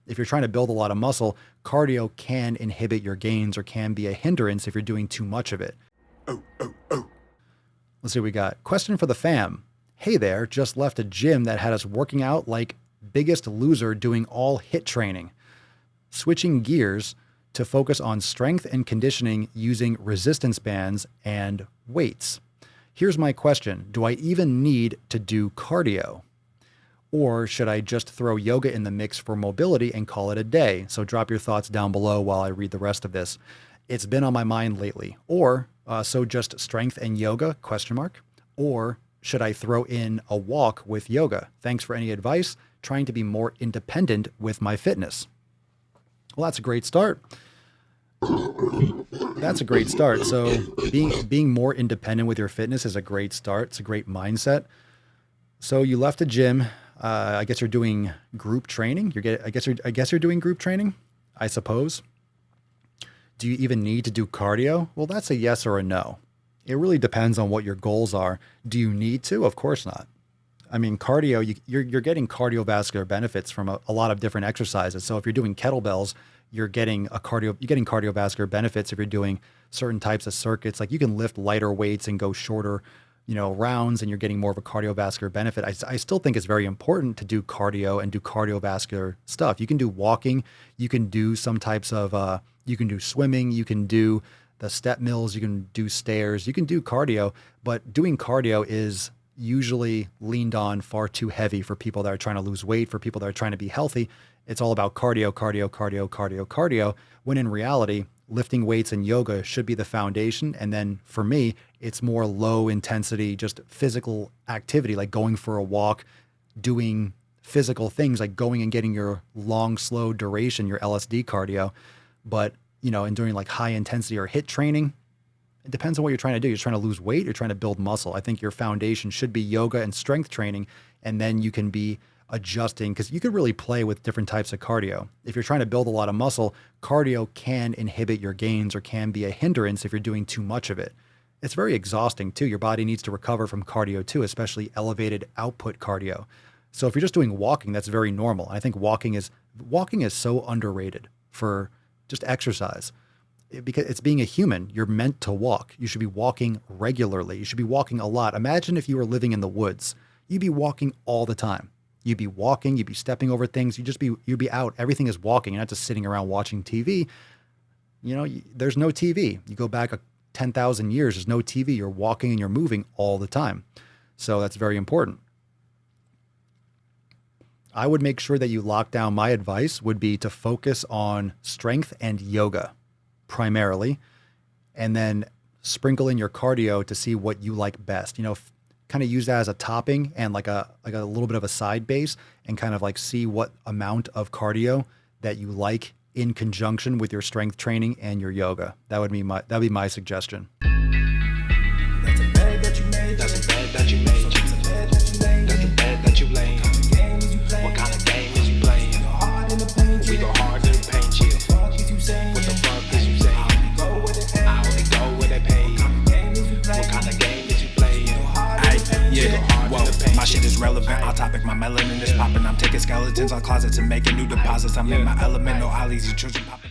If you're trying to build a lot of muscle, cardio can inhibit your gains or can be a hindrance if you're doing too much of it. Let's see what we got. Question for the fam. Hey there, just left a gym that had us working out like Biggest Loser doing all HIIT training. Switching gears to focus on strength and conditioning using resistance bands and weights. Here's my question. Do I even need to do cardio? Or should I just throw yoga in the mix for mobility and call it a day? So drop your thoughts down below while I read the rest of this. It's been on my mind lately. Or so just strength and yoga, question mark. Or should I throw in a walk with yoga? Thanks for any advice. Trying to be more independent with my fitness. Well, that's a great start. That's a great start. So being more independent with your fitness is a great start. It's a great mindset. So you left a gym. I guess you're doing group training. I guess you're doing group training, I suppose. Do you even need to do cardio? Well, that's a yes or a no. It really depends on what your goals are. Do you need to? Of course not. I mean, cardio, you're getting cardiovascular benefits from a lot of different exercises. So if you're doing kettlebells, you're getting cardiovascular benefits if you're doing certain types of circuits. Like you can lift lighter weights and go shorter, rounds, and you're getting more of a cardiovascular benefit. I still think it's very important to do cardio and do cardiovascular stuff. You can do walking, you can do some types of, you can do swimming, you can do the step mills, you can do stairs, you can do cardio, but doing cardio is usually leaned on far too heavy for people that are trying to lose weight, for people that are trying to be healthy. It's all about cardio, cardio, cardio, cardio, cardio, when in reality, lifting weights and yoga should be the foundation. And then for me, it's more low intensity, just physical activity, like going for a walk, doing physical things like going and getting your long, slow duration, your LSD cardio. But, and doing like high intensity or HIIT training, it depends on what you're trying to do. You're trying to lose weight, you're trying to build muscle. I think your foundation should be yoga and strength training. And then you can be adjusting, because you could really play with different types of cardio. If you're trying to build a lot of muscle, cardio can inhibit your gains or can be a hindrance if you're doing too much of it. It's very exhausting too. Your body needs to recover from cardio too, especially elevated output cardio. So if you're just doing walking, that's very normal. I think walking is so underrated for just exercise. Because it's being a human, you're meant to walk. You should be walking regularly. You should be walking a lot. Imagine if you were living in the woods. You'd be walking all the time. You'd be walking, you'd be stepping over things. You'd be out. Everything is walking. You're not just sitting around watching TV. There's no TV. You go back 10,000 years, there's no TV. You're walking and you're moving all the time. So that's very important. I would make sure that you lock down. My advice would be to focus on strength and yoga primarily, and then sprinkle in your cardio to see what you like best. Kind of use that as a topping and like a little bit of a side base, and kind of like see what amount of cardio that you like in conjunction with your strength training and your yoga. That'd be my suggestion. That's a bed that you made. That's a bed that you made. That's a bed that you made. That's a bed that you laid. What kind of game is you playing? We go hard in the paint. We go hard in the paint. What the fuck is you saying? What the fuck is you saying? I only go where they pay. What kind of game is you playing? Yeah, whoa, my shit is relevant. On topic, my melanin is popping. I'm taking skeletons on closets and making new deposits. I'm in my element, no ollies, you children popping.